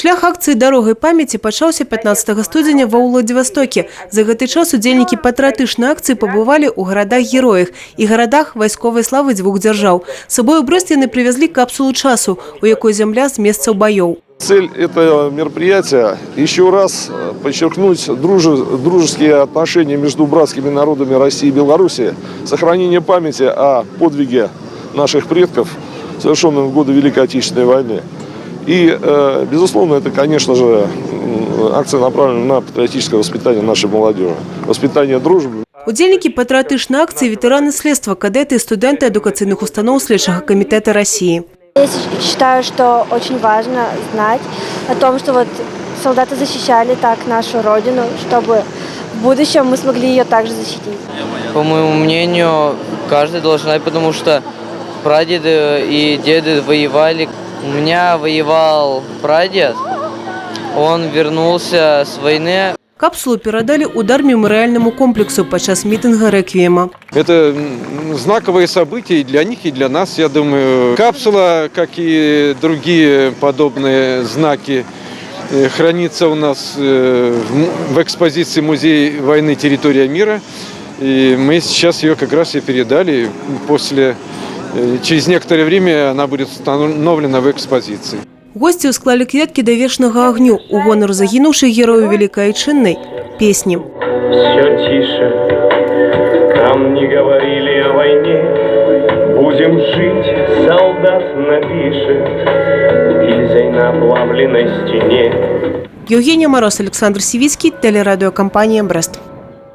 Шлях акцыі «Дарогай памяці» пачаўся 15 студзеня ва Ўладзівастоке. За гэты час удзельнікі патрыятычнай акцыі пабывалі ў гарадах-героях і гарадах вайсковай славы дзвюх дзяржаў. З сабой у Брэст яны прывязлі капсулу часу, у якой зямля з месцаў баёў. Цель этого мероприятия – еще раз подчеркнуть дружеские отношения между братскими народами России и Беларуси, сохранение памяти о подвиге наших предков, совершенном в годы Великой Отечественной войны. И, безусловно, это, конечно же, акция направлена на патриотическое воспитание нашей молодежи, воспитание дружбы. Удзельнікі патрыятычнай акцыі – ветэраны следства, кадэты и студенты адукацыйных установ Следчага комитета России. Я считаю, что очень важно знать о том, что вот солдаты защищали так нашу родину, чтобы в будущем мы смогли ее также защитить. По моему мнению, каждый должен знать, потому что прадеды и деды воевали. У меня воевал прадед, он вернулся с войны. Капсулу передали удар мемориальному комплексу подчас митинга реквиема. Это знаковое событие и для них, и для нас, я думаю. Капсула, как и другие подобные знаки, хранится у нас в экспозиции Музея войны «Территория мира». И мы сейчас ее как раз и передали. Через некоторое время она будет установлена в экспозиции. Гости склали кветки до вечного огню у гонор загинувших героев Великой Отечественной песни. Все тише, нам не говорили о войне, будем жить, солдат напишет, гильзой на оплавленной стене. Евгения Мороз, Александр Сивицкий, телерадиокомпания «Брест».